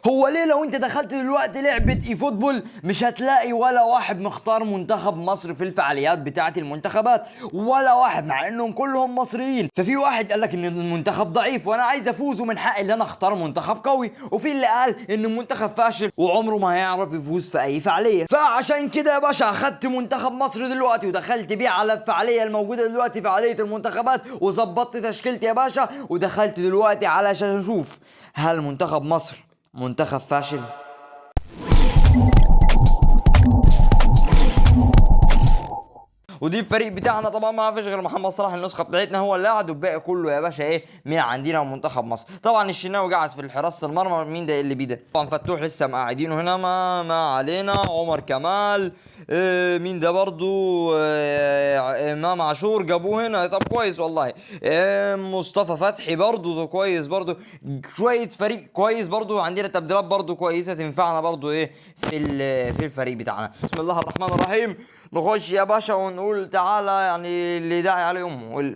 هو ليه لو انت دخلت دلوقتي لعبة اي فوتبول مش هتلاقي ولا واحد مختار منتخب مصر في الفعاليات بتاعة المنتخبات؟ ولا واحد، مع انهم كلهم مصريين. ففي واحد قال لك ان المنتخب ضعيف وانا عايز افوز ومن حقي ان انا اختار منتخب قوي، وفي اللي قال ان المنتخب فاشل وعمره ما هيعرف يفوز في اي فعالية. فعشان كده يا باشا اخدت منتخب مصر دلوقتي ودخلت بيه على الفعالية الموجودة دلوقتي، فعالية المنتخبات، وظبطت تشكيلتي يا باشا، ودخلت دلوقتي علشان اشوف هل منتخب مصر منتخب فاشل. ودي الفريق بتاعنا طبعا ما فيش غير محمد صلاح النسخه بتاعتنا هو اللاعب، والباقي كله يا باشا ايه من عندنا ومنتخب مصر. طبعا الشناوي قاعد في حراسه المرمى، مين ده اللي بيده؟ طبعا فتوح لسه مقعدينه هنا، ما علينا. عمر كمال، مين ده برضو؟ امام عاشور جابوه هنا، طب كويس والله. مصطفى فتحي برضو ده كويس برضو. شويه فريق كويس برضو، عندنا تبديلات برضو كويسه تنفعنا برضو ايه في الفريق بتاعنا. بسم الله الرحمن الرحيم. نخش يا باشا ونقول تعالى يعني اللي داعي على امه لا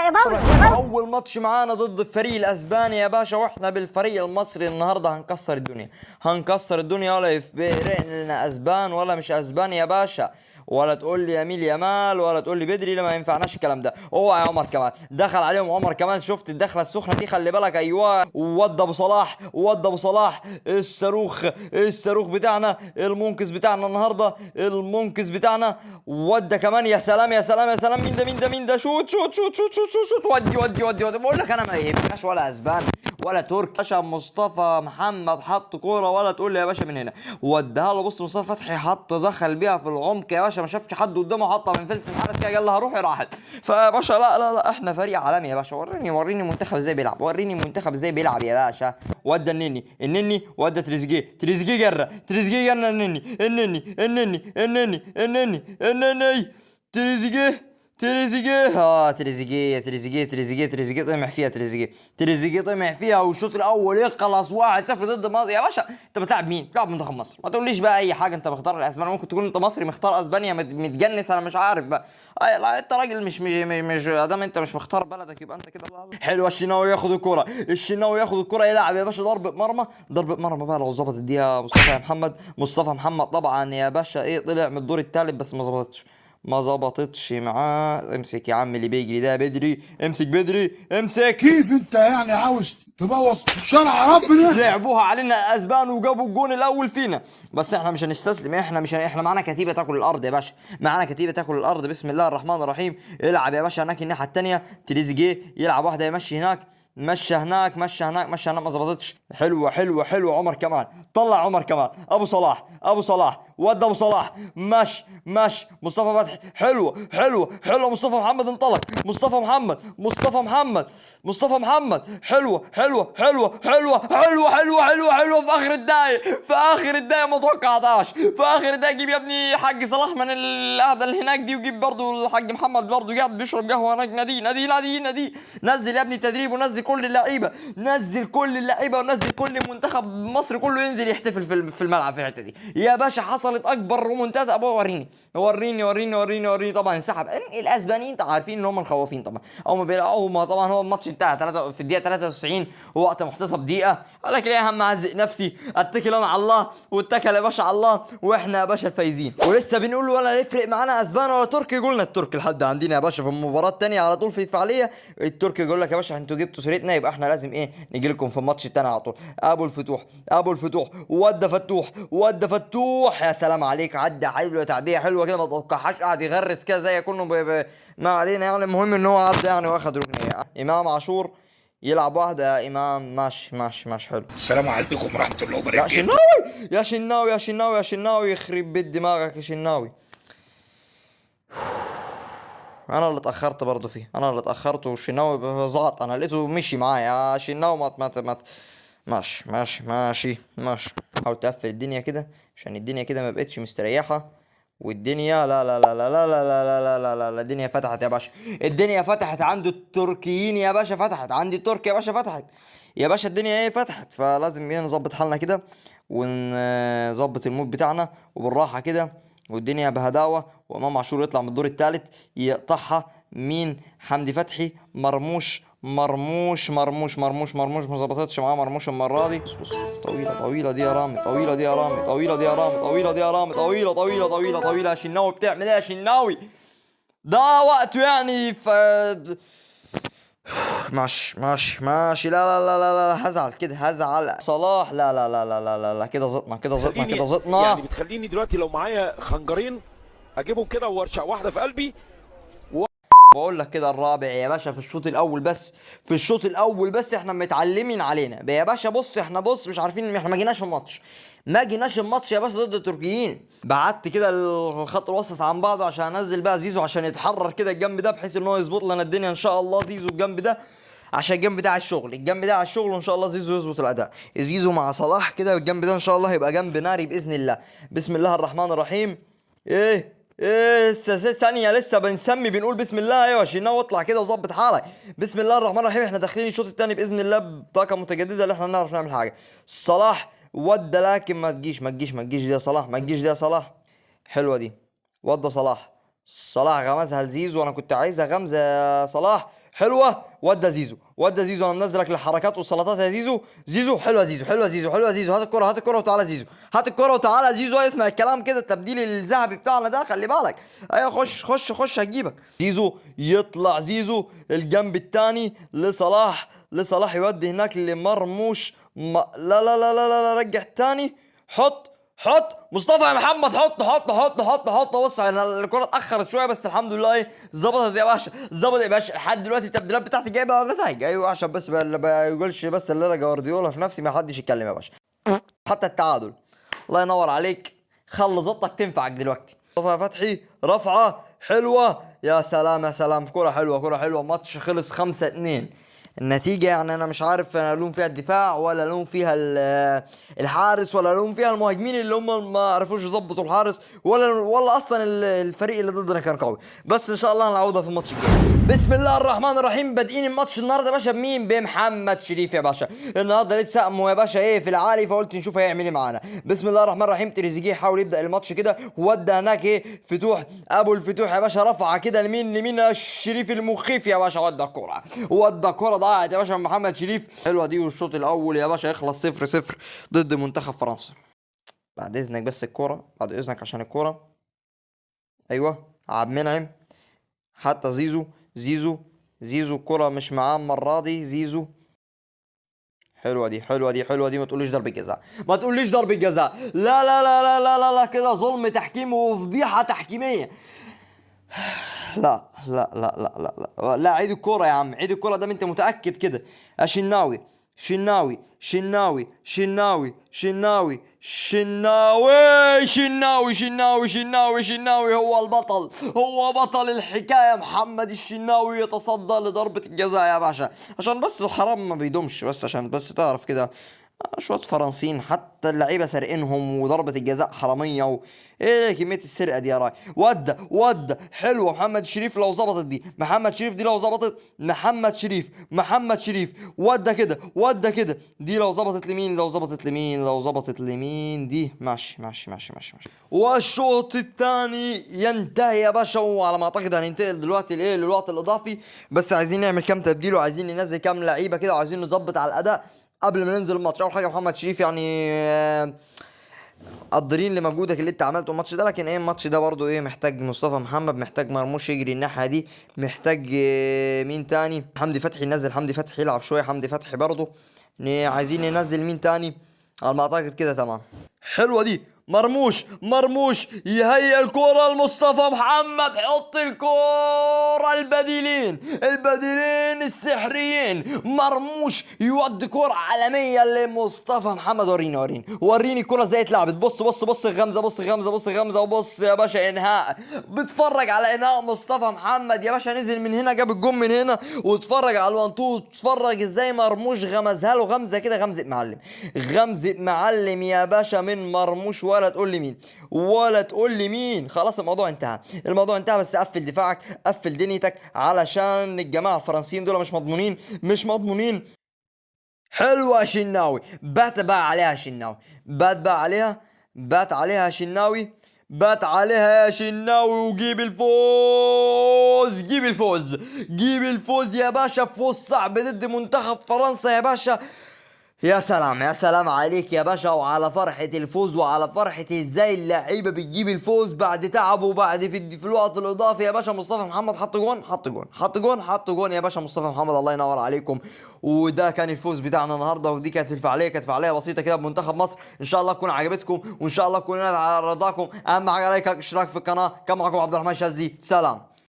يا بابا. اول ماتش معانا ضد الفريق الاسباني يا باشا، واحنا بالفريق المصري النهارده هنكسر الدنيا، هنكسر الدنيا. ولا يفرق لنا اسبان ولا مش اسبان يا باشا، ولا تقول لي يميل يمال ولا تقول لي بدري، لا ما ينفعناش الكلام ده. هو يا عمر كمال دخل عليهم. عمر كمال شفت الدخله السخنه دي؟ خلي بالك. ايوه، ود ابو صلاح، ود ابو صلاح الصاروخ بتاعنا، المنقذ بتاعنا النهارده، المنقذ بتاعنا. ود كمان. يا سلام يا سلام يا سلام. مين ده شوت شوت شوت شوت شوت شوت شوت. ودي بقول لك انا ما يهمناش ولا اسبان ولا ترك. باشا مصطفى محمد حط كوره، ولا تقول لي يا باشا من هنا. وديها له. بص مصطفى فتحي حط دخل بيها في العمق يا باشا، ما شافش حد قدامه، حطها من فلس الحارس كده، قال لها روحي راحت. فيا باشا لا احنا فريق عالمي يا باشا. وريني منتخب ازاي بيلعب، وريني منتخب ازاي بيلعب يا باشا. ودى النني ودى تريزيجيه جرى النني تريزيجيه تريزيجيه طمع فيها والشوط الاول يخلص 1-0 ضد مصر. يا باشا انت بتلعب مين؟ بتلعب منتخب مصر. ما تقوليش بقى اي حاجه انت مختار الاسباني، ممكن تكون انت مصري مختار اسبانيا متجنس، انا مش عارف بقى. لا انت راجل مش ادام انت مش مختار بلدك يبقى انت كده. حلوه. الشناوي ياخد الكره يلعب يا باشا ضربه مرمى بقى. لو ظبطت دي يا مصطفى محمد طبعا يا باشا ايه، طلع من الدور الثالث بس ما ظبطتش معاه. امسك يا عم اللي بيجري ده بدري، امسك بدري امسك. كيف انت يعني عاوز تبوظ شرع ربنا؟ لعبوها علينا اسبان وجابوا الجون الاول فينا، بس احنا مش هنستسلم. احنا معانا كتيبه تاكل الارض يا باشا، معانا كتيبه تاكل الارض. بسم الله الرحمن الرحيم. العب يا باشا هناك الناحيه الثانيه. تريزيجيه يلعب واحده يمشي هناك، مشى هناك ما ظبطتش. حلوه. عمر كمال طلع. عمر كمال ابو صلاح ود ابو صلاح مش مصطفى فتحي. حلوه. مصطفى محمد انطلق. مصطفى محمد حلوه. في اخر الدقايق ما توقعتهاش. في اخر الدقايق جيب يا ابني حاج صلاح من القعده اللي هناك دي، وجيب برضو الحاج محمد برضو قاعد بيشرب قهوه هناك. نادي نزل يا ابني تدريب، ونزل كل اللعيبه، ونزل كل منتخب مصر كله ينزل يحتفل في الملعب في الحته دي يا باشا. حصلت اكبر رومونتادا. ابو وريني. طبعا انسحب الاسبانيين، انتوا عارفين ان هم مخوفين طبعا، او ما بيلعبوا. ما طبعا هو الماتش انتهى في الدقيقه 93 ووقت محتسب دقيقه. قال يا اهم اهزق نفسي، اتكل انا على الله، واتكل يا باشا على الله، واحنا يا باشا الفايزين. ولسه بنقول ولا يفرق معانا اسبان ولا تركي. قلنا الترك لحد عندنا يا باشا في المباراه الثانيه على طول في الفعاليه. التركي يقول لك يا باشا انتوا جبتوا سيرتنا، يبقى احنا لازم ايه نجي لكم في الماتش الثاني على طول. ابو الفتوح ود فتوح. يا سلام عليك. عدى حلوه، تعديه حلوه كده ما توقعهاش، قاعد يغرس كده زي كونه ما علينا يعني. المهم ان هو عدى يعني واخد ركنيه. امام عاشور يلعب واحده يا امام. ماشي حلو. السلام عليكم ورحمه الله يا وبركاته. شناوي يخرب بيت دماغك يا شناوي. انا اللي اتاخرت برضه فيه، والشناوي زعط. انا لقيته مشي معايا يا شناوي. ما ماشي. حاول تقفل الدنيا كده عشان الدنيا كده ما بقتش مستريحه. والدنيا لا الدنيا فتحت يا باشا. الدنيا فتحت عند التركيين يا باشا، فتحت عند تركيا يا باشا، فتحت يا باشا. الدنيا فتحت، فلازم نظبط حالنا كده ونظبط المود بتاعنا وبالراحه كده، والدنيا بهداوه. وامام عاشور يطلع من الدور الثالث يقطعها. مين؟ حمدي فتحي مرموش مرموش مرموش مرموش مرموش ما ظبطتش معاه مرموش المره دي. بص بص، طويله طويله دي يا رامي، طويله دي يا رامي، طويله دي يا رامي، طويله دي يا رامي، طويله طويله طويله طويله. يا شناوي بتعمل ايه يا شناوي؟ ده وقته يعني. ماشي لا لا لا لا لا، هزعل كده، هزعل صلاح. لا لا لا لا لا لا لا، كده زطنا كده زطنا كده زطنا. يعني بتخليني دلوقتي لو معايا خنجرين اجيبهم كده وارشق واحده في قلبي. بقول لك كده الرابع يا باشا في الشوط الاول بس، في الشوط الاول بس احنا متعلمين علينا يا باشا. بص احنا بص مش عارفين، احنا ما جيناش الماتش، ما جيناش الماتش يا باشا ضد التركيين. بعدت كده الخط الوسط عن بعضه عشان انزل بقى زيزو عشان يتحرر كده الجنب ده، بحيث ان هو يظبط لنا الدنيا ان شاء الله. زيزو الجنب ده عشان الجنب ده على الشغل، الجنب ده على الشغل، وان شاء الله زيزو يظبط الاداء. زيزو مع صلاح كده، والجنب ده ان شاء الله هيبقى جنب ناري باذن الله. بسم الله الرحمن الرحيم. ايه ثانية لسه بنسمي بنقول بسم الله. ايوه شيناوي اطلع كده وظبط حالك. بسم الله الرحمن الرحيم. احنا داخلين الشوط الثاني باذن الله بطاقة متجددة اللي احنا نعرف نعمل حاجة. صلاح ودى، لكن ما تجيش دي يا صلاح، ما تجيش دي يا صلاح. حلوة دي، ودى صلاح. صلاح غمزها لزيزو، وانا كنت عايزها غمزة يا صلاح. حلوة، ودى زيزو، ودى زيزو. انا منزلك للحركات والسلطات يا زيزو. زيزو حلوة، زيزو حلوة، زيزو حلوة، زيزو هات الكرة، هات الكرة وتعالى زيزو، هات الكرة وتعالى زيزو. اسمع الكلام كده، التبديل الذهبي بتاعنا ده خلي بالك. ايوه خش خش خش هجيبك. زيزو يطلع، زيزو الجنب الثاني لصلاح، لصلاح يودي هناك لمرموش. لا لا لا لا لا، رجع الثاني. حط مصطفى يا محمد، حط. بص الكرة اتأخرت شوية بس الحمد لله ايه ظبطت يا باشا، ظبط يا باشا. لحد دلوقتي التبديلات بتاعتي جايبة نتائج. ايوه عشان بس ما يقولش بس اللي انا جوارديولا في نفسي، ما حدش يتكلم يا باشا. حتى التعادل. الله ينور عليك، خلي زطك تنفعك دلوقتي. مصطفى فتحي رفعة حلوة، يا سلام يا سلام، كرة حلوة كرة حلوة. ماتش خلص 5-2 النتيجة. يعني أنا مش عارف أنا ألوم فيها الدفاع ولا ألوم فيها الحارس ولا ألوم فيها المهاجمين اللي هم ما عرفوش يظبطوا الحارس، ولا أصلا الفريق اللي ضدنا كان قوي. بس إن شاء الله هنعوضها في الماتش الجاي. بسم الله الرحمن الرحيم. بادئين الماتش النهارده يا باشا بمين؟ بمحمد شريف يا باشا. النهارده لقيت سقمه يا باشا ايه في العالي، فقلت نشوف هيعمل ايه معانا. بسم الله الرحمن الرحيم. تريزيجيه حاول يبدا الماتش كده، ودى هناك ايه فتوح، ابو الفتوح يا باشا رفعه كده لمين الشريف المخيف يا باشا، ودى الكرة ضاعت يا باشا من محمد شريف. حلوه دي. والشوط الاول يا باشا يخلص 0-0 ضد منتخب فرنسا. بعد اذنك بس الكرة، بعد اذنك عشان الكرة. ايوه عبد المنعم، حتى زيزو الكرة مش معاه المرة دي. زيزو حلوة دي. ما تقوليش ضربة جزاء، ما تقوليش ضربة جزاء. لا لا لا لا لا لا, لا. كده ظلم تحكيم وفضيحة تحكيمية. لا لا لا لا لا لا لا، عيد الكرة يا عم، عيد الكرة. ده انت متأكد كده؟ شناوي شناوي شناوي شناوي شناوي شناوي شناوي شناوي شناوي شناوي هو البطل، هو بطل الحكاية. محمد الشناوي يتصدى لضربة الجزاء يا باشا. عشان بس الحرام ما بيدومش، بس عشان بس تعرف كده. شوية فرنسيين حتى اللعيبة سارقينهم، وضربة الجزاء حرامية ايه كمية السرقة دي يا راي. ودى حلوة. محمد شريف لو ظبطت دي، محمد شريف دي لو ظبطت، محمد شريف ودى كده دي لو ظبطت لمين دي. ماشي. والشوط الثاني ينتهي يا باشا، وعلى ما اعتقد هننتقل دلوقتي للوقت الاضافي. بس عايزين نعمل كام تبديل، وعايزين ننزل كام لعيبة كده، وعايزين نظبط على الاداء قبل ما ننزل الماتش. اول حاجه محمد شريف يعني قدرين لمجهودك اللي انت عملته الماتش ده، لكن ايه الماتش ده برضو ايه محتاج مصطفى محمد، محتاج مرموش يجري الناحيه دي، محتاج مين تاني؟ حمدي فتحي. ننزل حمدي فتحي يلعب شويه. حمدي فتحي برضو عايزين ننزل مين تاني؟ على ما اعتقد كده تمام. حلوه دي. مرموش يهيئ الكرة لمصطفى محمد. حط الكرة البديلين السحريين. مرموش يودي كرة عالمية لمصطفى محمد. وريني الكرة ازاي اتلعبت. بص غمزة وبص يا باشا انهاء. بتفرج على انهاء مصطفى محمد يا باشا، نزل من هنا جاب الجون من هنا، واتفرج على الوانتو، اتفرج ازاي مرموش غمزها له غمزة كده، غمزة معلم يا باشا من مرموش. ولا تقول لي مين. خلاص الموضوع انتهى بس قفل دفاعك، قفل دنيتك، علشان الجماعة الفرنسيين دول مش مضمونين. حلوة شناوي. بات عليها شناوي. بات عليها يا شناوي وجيب الفوز، جيب الفوز، جيب الفوز يا باشا. فوز صعب ضد منتخب فرنسا يا باشا. يا سلام يا سلام عليك يا باشا، وعلى فرحة الفوز، وعلى فرحة ازاي اللعيبة بتجيب الفوز بعد تعب وبعد في الوقت الاضافي يا باشا. مصطفى محمد حط جون، حط جون، حط جون، حط جون يا باشا. مصطفى محمد الله ينور عليكم. وده كان الفوز بتاعنا النهارده، ودي كانت الفعالية، كانت فعالية بسيطة كده بمنتخب مصر. ان شاء الله تكون عجبتكم، وان شاء الله تكون على رضاكم. اهم حاجة لايك، اشتراك في القناة. كان معكم عبد الرحمن شاذلي، سلام.